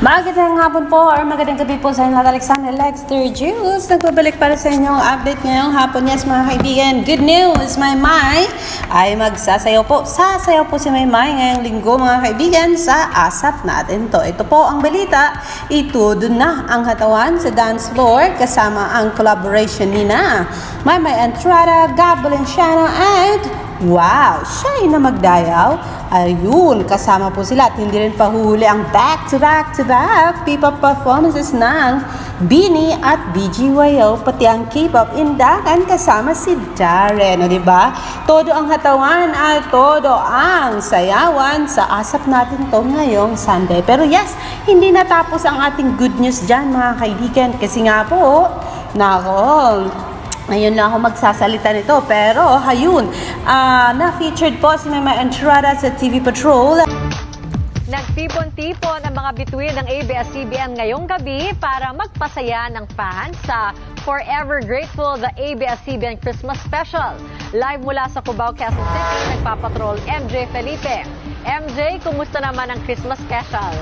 Magandang hapon po or magandang gabi po sa inyo lahat. Alexander Lexter Jules. Nagbabalik para sa inyong update ngayong hapon. Yes mga kaibigan, good news! Maymay ay magsasayaw po. Sasayaw po si Maymay ngayong linggo mga kaibigan sa ASAP natin to. Ito po ang balita. Ito dun na ang katawan sa dance floor kasama ang collaboration ni na Maymay Entrada, Gab Valenciano and wow, siya ay na magdayaw. Ayun, kasama po sila at hindi rin pahuli ang back-to-back P-pop performances ng Bini at BGYO, pati ang K-pop indakan kasama si Darren. O diba? Todo ang katawan at todo ang sayawan sa ASAP natin to ngayong Sunday. Pero yes, hindi natapos ang ating good news dyan mga kaibigan kasi nga po, nako, ngayon lang ako magsasalita nito, pero hayun, na-featured po si Maymay Entrada sa TV Patrol. Nagtipon-tipon ang mga bituin ng ABS-CBN ngayong gabi para magpasaya ng fans sa Forever Grateful, the ABS-CBN Christmas Special. Live mula sa Cubao, Quezon City, nagpapatrol MJ Felipe. MJ, kumusta naman ang Christmas Special?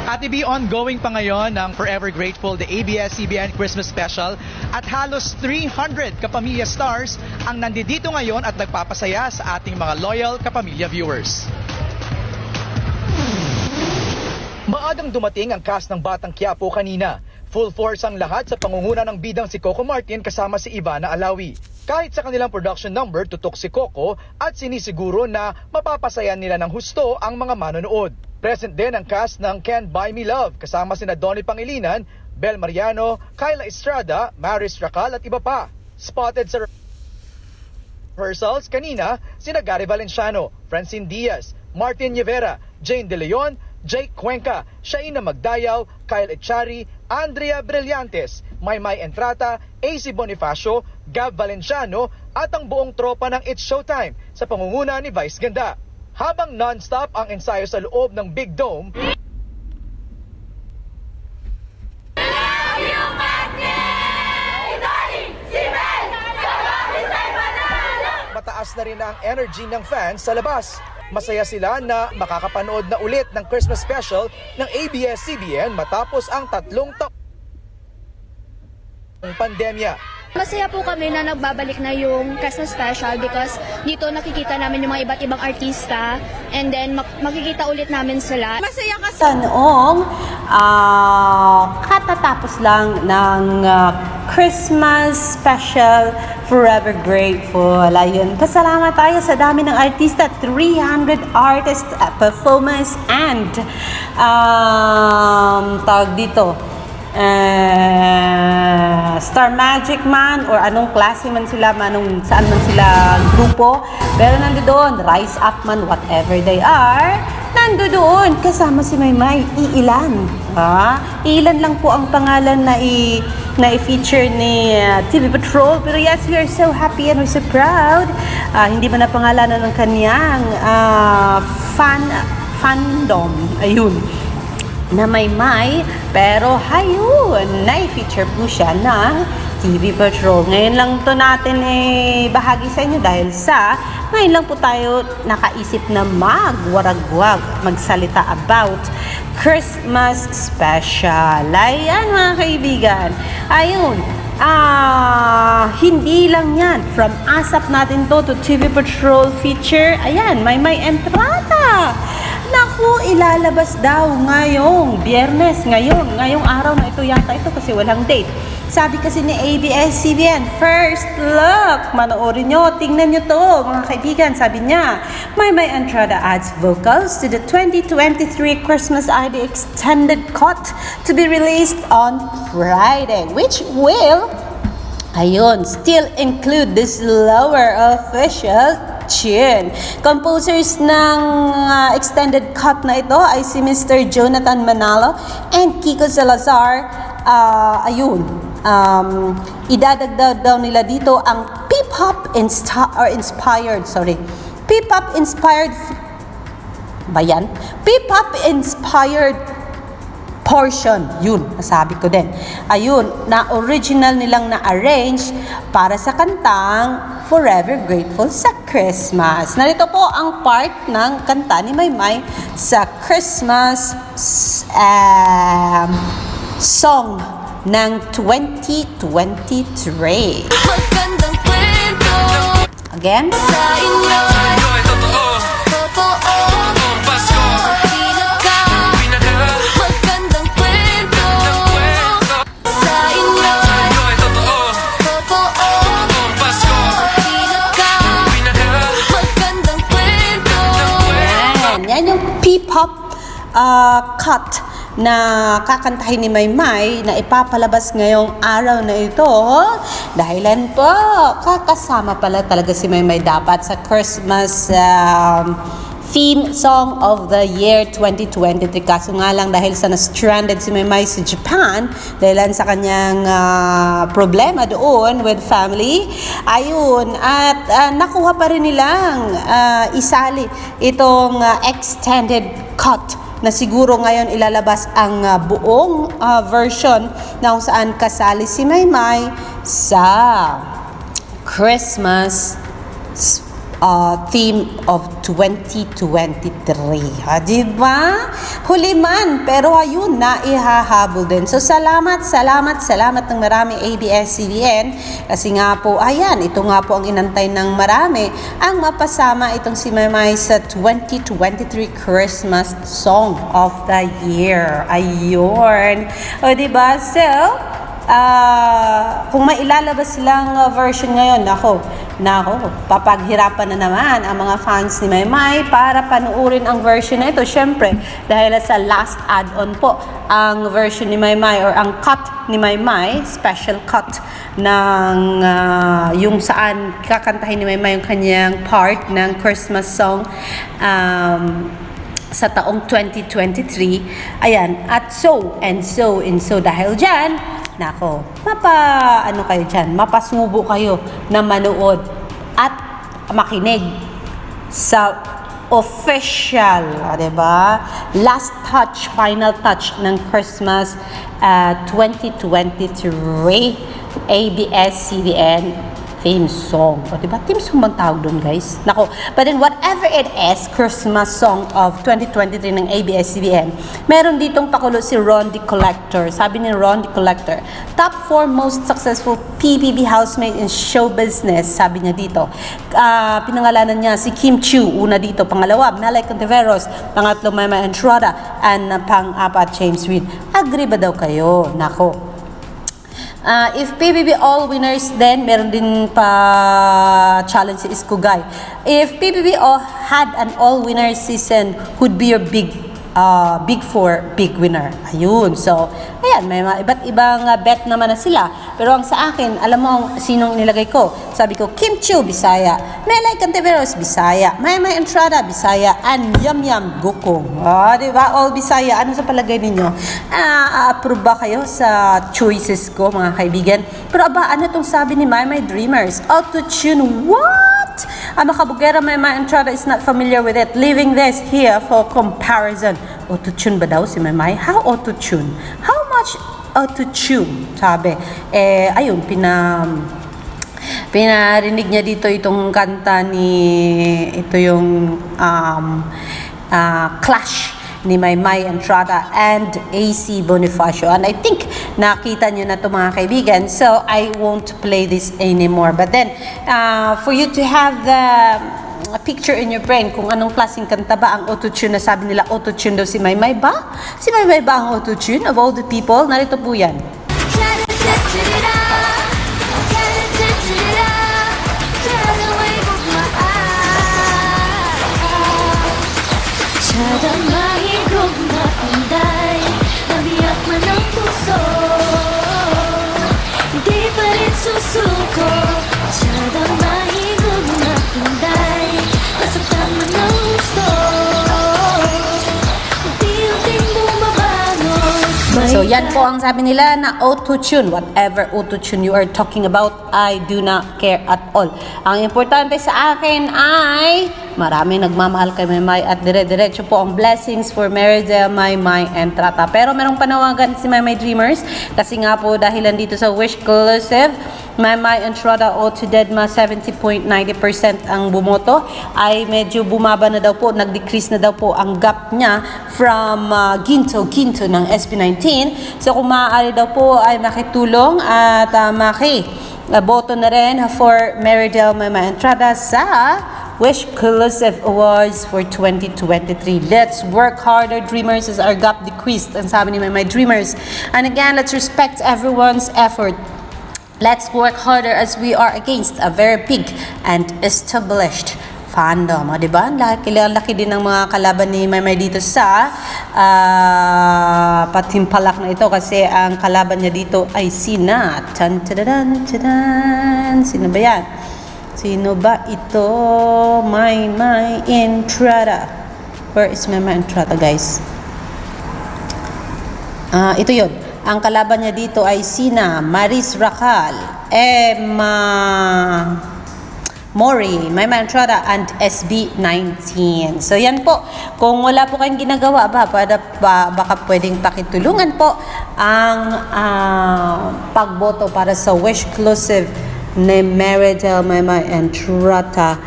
Ate B, ongoing pa ngayon ang Forever Grateful, the ABS-CBN Christmas Special at halos 300 kapamilya stars ang nandito ngayon at nagpapasaya sa ating mga loyal kapamilya viewers. Maagang dumating ang cast ng Batang Quiapo kanina. Full force ang lahat sa pangunguna ng bidang si Coco Martin kasama si Ivana Alawi. Kahit sa kanilang production number, tutok si Coco at sinisiguro na mapapasayan nila ng husto ang mga manonood. Present din ang cast ng Can't Buy Me Love kasama sina Donnie Pangilinan, Bel Mariano, Kyla Estrada, Maris Racal at iba pa. Spotted sa rehearsals kanina sina Gary Valenciano, Francine Diaz, Martin Rivera, Jane De Leon, Jake Cuenca, Shaina Magdayaw, Kyle Echari, Andrea Brillantes, Maymay Entrata, AC Bonifacio, Gab Valenciano at ang buong tropa ng It's Showtime sa pangunguna ni Vice Ganda. Habang non-stop ang ensayo sa loob ng Big Dome, mataas na rin ang energy ng fans sa labas. Masaya sila na makakapanood na ulit ng Christmas special ng ABS-CBN matapos ang 3 taong pandemya. Masaya po kami na nagbabalik na yung Christmas special because dito nakikita namin yung mga iba't ibang artista and then makikita ulit namin sila. Masaya kasi Noong katatapos lang ng Christmas special Forever Grateful. Ayun, pasalamat tayo sa dami ng artista, 300 artists, performance and tawag dito, Star Magic man or anong klase man sila, saan man sila grupo, pero nandoon, Rise Up man, whatever they are, nandoon kasama si Maymay. Iilan ilan lang po ang pangalan na i-feature ni TV Patrol, pero yes, we are so happy and we're so proud. Hindi man na pangalanan ng kanyang fandom, ayun, na Maymay, pero hayun, na-feature po siya ng TV Patrol. Ngayon lang to natin bahagi sa inyo dahil ngayon lang po tayo nakaisip na magwaragwag, magsalita about Christmas special. Ayan mga kaibigan, ayun, hindi lang yan, from ASAP natin to TV Patrol feature, ayan, Maymay Entrada. Naku, ilalabas daw ngayong Biyernes, ngayong araw na ito yata ito kasi walang date. Sabi kasi ni ABS-CBN, first look, manoorin nyo, tingnan nyo to mga kaibigan. Sabi niya, Maymay Entrada adds vocals to the 2023 Christmas ID extended cut to be released on Friday, which will, ayun, still include this lower official tune. Composers ng extended cut na ito ay si Mr. Jonathan Manalo and Kiko Salazar. Ayun, idadagdag daw nila dito ang P-pop inspired P-pop inspired portion. Yun, nasabi ko din. Ayun, na original nilang na-arrange para sa kantang Forever Grateful sa Christmas. Narito po ang part ng kanta ni Maymay sa Christmas song ng 2023. Magandang kwento Again. sa inyo'y totoo. Magandang kwento sa inyo'y totoo. Magandang kwento. Yan yung P-pop cut na kakantahin ni Maymay na ipapalabas ngayong araw na ito. Dahilan po, kakasama pala talaga si Maymay dapat sa Christmas theme song of the year 2023. Kaso nga lang dahil sa na-stranded si Maymay sa Japan, dahilan sa kanyang problema doon with family, ayun, at nakuha pa rin nilang isali itong extended cut na siguro ngayon ilalabas ang buong version na kung saan kasali si Maymay sa Christmas theme of 2023. Diba? Huli man, pero ayun, naihahabol din. So, salamat ng marami ABS-CBN. Kasi nga po, ayan, ito nga po ang inantay ng marami, ang mapasama itong si Maymay sa 2023 Christmas Song of the Year. Ayun. O, diba? So, kung may ilalabas silang version ngayon, nako, papaghirapan na naman ang mga fans ni Maymay para panuorin ang version na ito. Siyempre, dahil sa last add-on po, ang version ni Maymay or ang cut ni Maymay, special cut ng yung saan kakantahin ni Maymay yung kanyang part ng Christmas song sa taong 2023. Ayan, at so dahil dyan, nako, kayo dyan, mapasubo kayo na manood at makinig sa official, diba? Last touch, final touch ng Christmas 2023 ABS-CBN theme song. O, diba? Theme song bang tawag doon, guys? Nako. But then, whatever it is, Christmas song of 2023 ng ABS-CBN, meron ditong pakulo si Ron the Collector. Sabi ni Ron the Collector, top 4 most successful PBB housemate in show business. Sabi niya dito. Pinangalanan niya si Kim Chiu, una dito. Pangalawa, Melek Contiveros. Pangatlo, Maymay Entrada. And pang-apat, James Reid. Agree ba daw kayo? Nako. If PBB all winners, then meron din pa challenge si Iskugay. If PBB all had an all winner season, who'd be your big four big winner? Ayun. So, ayan, may mga iba't ibang bet naman na sila. Pero ang sa akin, alam mo ang sinong nilagay ko? Sabi ko, Kim Chiu, Bisaya. Melek Contiveros, Bisaya. Maymay Entrada, Bisaya. And Yum Yum Gukong. Diba? All Bisaya. Ano sa palagay ninyo? Approve ba kayo sa choices ko, mga kaibigan? Pero ano itong sabi ni Maymay Dreamers? Auto-tune. What? Ang makabugera Maymay Entrada is not familiar with it. Leaving this here for comparison. Auto-tune ba daw si Maymay? How auto-tune? How much auto-tune? Sabi. Ayun, pinarinig niya dito itong kanta ito yung Clash ni Maymay Entrada and AC Bonifacio. And I think nakita nyo na ito, mga kaibigan. So, I won't play this anymore. But then, for you to have the picture in your brain kung anong klaseng kanta ba ang auto-tune na sabi nila auto-tune daw si Maymay ba? Si Maymay ba ang auto-tune of all the people? Narito po yan. Dadamahin kong mapunday, nabiyak man ang puso, hindi pa rin susuko. Dadamahin kong mapunday, nasaktan man ang gusto, unti-unting bumabangon. So, yan po ang sabi nila na auto-tune. Whatever auto-tune you are talking about, I do not care at all. Ang importante sa akin ay Maraming nagmamahal kay Maymay at dire-diretso po ang blessings for Meridel, Maymay, and Trata. Pero merong panawagan si Maymay Dreamers kasi nga po dahilan dito sa Wish Collusive, Maymay and Trata o to Dedma 70.90% ang bumoto ay medyo bumaba na daw po, nag-decrease na daw po ang gap niya from Ginto ng SB19. So kung maaari daw po ay makitulong at boto na rin for Meridel, Maymay, and Trata sa Wish Collusive Awards for 2023. Let's work harder, Dreamers, as our gap decreased. Ang sabi ni Maymay Dreamers. And again, let's respect everyone's effort. Let's work harder as we are against a very big and established fandom. O, diba? Laki din ng mga kalaban ni Maymay dito sa patimpalak na ito kasi ang kalaban niya dito ay sina. Sino ba yan? Sino ba ito? Maymay and Trata. Where is Maymay and Trata, guys? Ito yun. Ang kalaban niya dito ay sina Maris Racal, Emma Mori, Maymay and Trata, and SB19. So yan po. Kung wala po kayong ginagawa, baka pwedeng pakitulungan po ang pagboto para sa Wish Collusive ni Meridel, Maymay, and Trata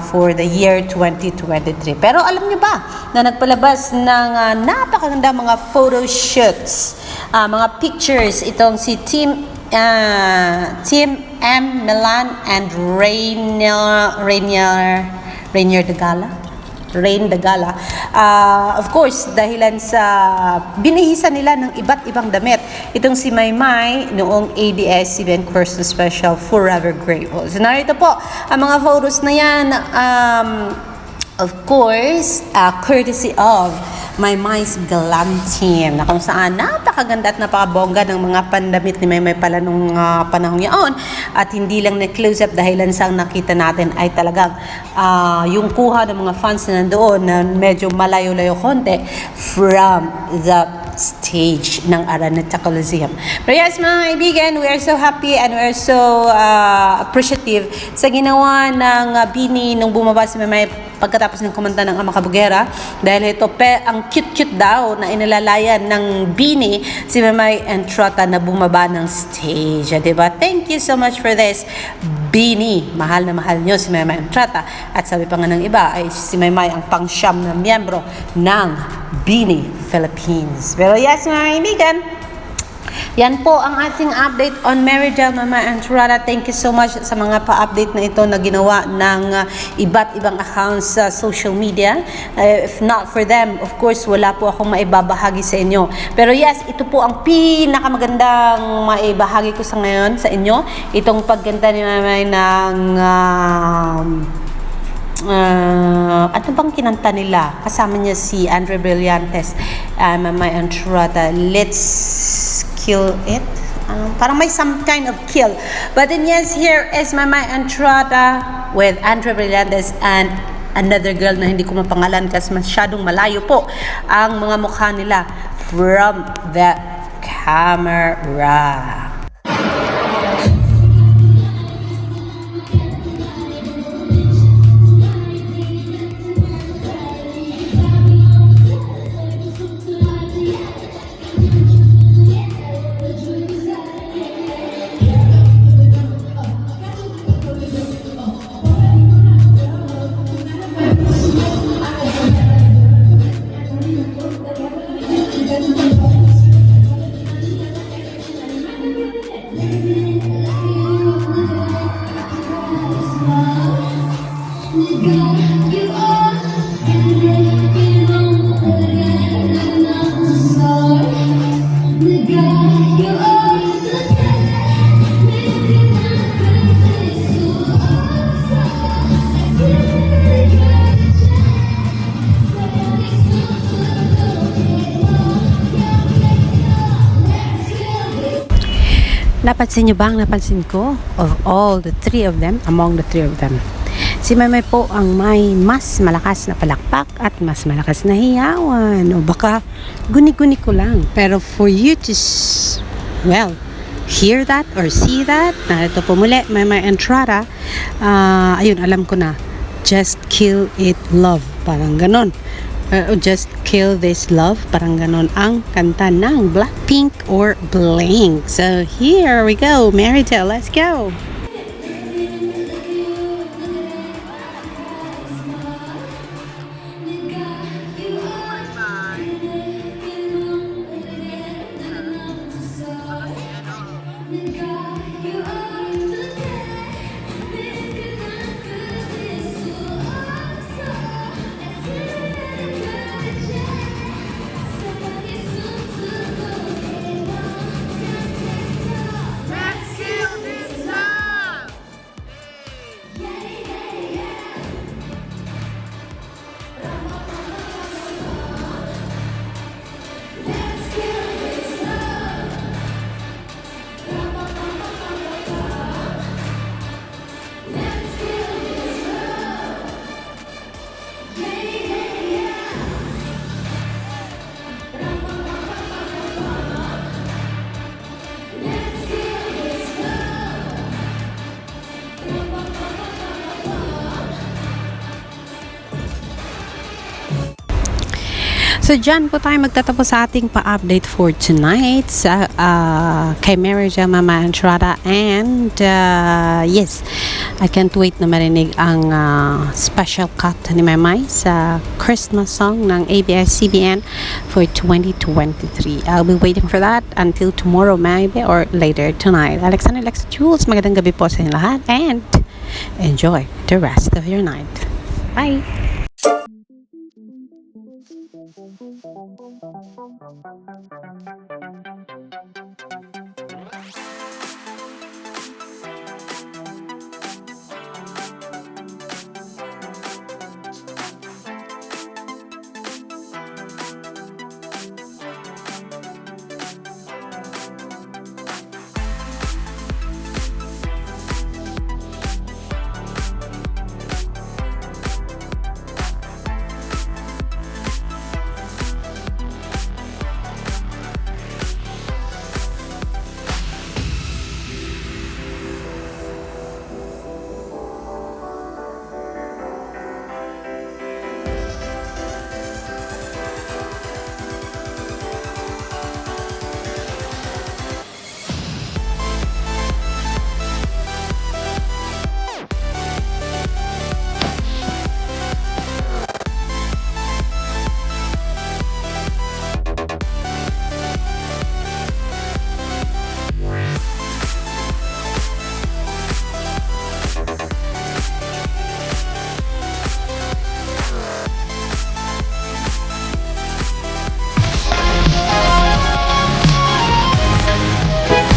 for the year 2023. Pero alam niyo ba na nagpalabas ng napakaganda mga photo shoots, mga pictures itong si Team M. Milan and Rainier de Gala. Rain de Gala. Of course, dahilan sa binihisan nila ng iba't ibang damit. Itong si Maymay noong ABS-CBN Christmas Special Forever Grateful. So narito po ang mga photos na yan. Of course, courtesy of Maymay's Glam Team, na kung saan napakaganda at napakabongga ng mga pandamit ni Maymay pala nung panahong yaon. At hindi lang na close-up dahilan sa nakita natin ay talagang yung kuha ng mga fans na nandoon na medyo malayo-layo konti from the stage ng Araneta Coliseum. Pero yes, mga kaibigan, we are so happy and we are so appreciative sa ginawa ng Bini nung bumaba si Maymay pagkatapos ng kumanta ng Ama Kabugera, dahil ito ang cute-cute daw na inilalayan ng Bini si Maymay and Trata na bumaba ng stage. Diba? Thank you so much for this, Bini. Mahal na mahal nyo si Maymay and Trata. At sabi pa nga ng iba ay si Maymay ang pang-siyam na miyembro ng Bini Philippines. Pero yes, mga kaibigan, yan po ang ating update on Meridel, Maymay, and Trata. Thank you so much sa mga pa-update na ito na ginawa ng iba't ibang accounts sa social media. If not for them, of course, wala po akong maibabahagi sa inyo. Pero yes, ito po ang pinakamagandang maibahagi ko sa ngayon sa inyo. Itong pagganda ni Maymay ng ano bang kinanta nila? Kasama niya si Andre Brillantes, Maymay and Trata. Let's kill it. Parang may some kind of kill. But then yes, here is Maymay and Trata with Andre Brillantes and another girl na hindi ko mapangalan kasi masyadong malayo po ang mga mukha nila from the camera. Napansin niyo ba ang napansin ko? Of all the three of them, among the three of them, si Maymay po ang may mas malakas na palakpak at mas malakas na hiyawan. O baka guni-guni ko lang. Pero for you to, hear that or see that, narito po muli, Maymay and Trata, ayun, alam ko na just kill it love, parang ganon. Just kill this love, parang ganon ang kanta ng Blackpink or Blink. So here we go, Maritel, let's go. So dyan po tayo magtatapos sa ating pa-update for tonight sa kay Mary Jo, Mama Entrada, and yes, I can't wait na marinig ang special cut ni Mamay sa Christmas song ng ABS-CBN for 2023. I'll be waiting for that until tomorrow maybe or later tonight. Alexander Lex Jules, magandang gabi po sa inyo lahat and enjoy the rest of your night. Bye!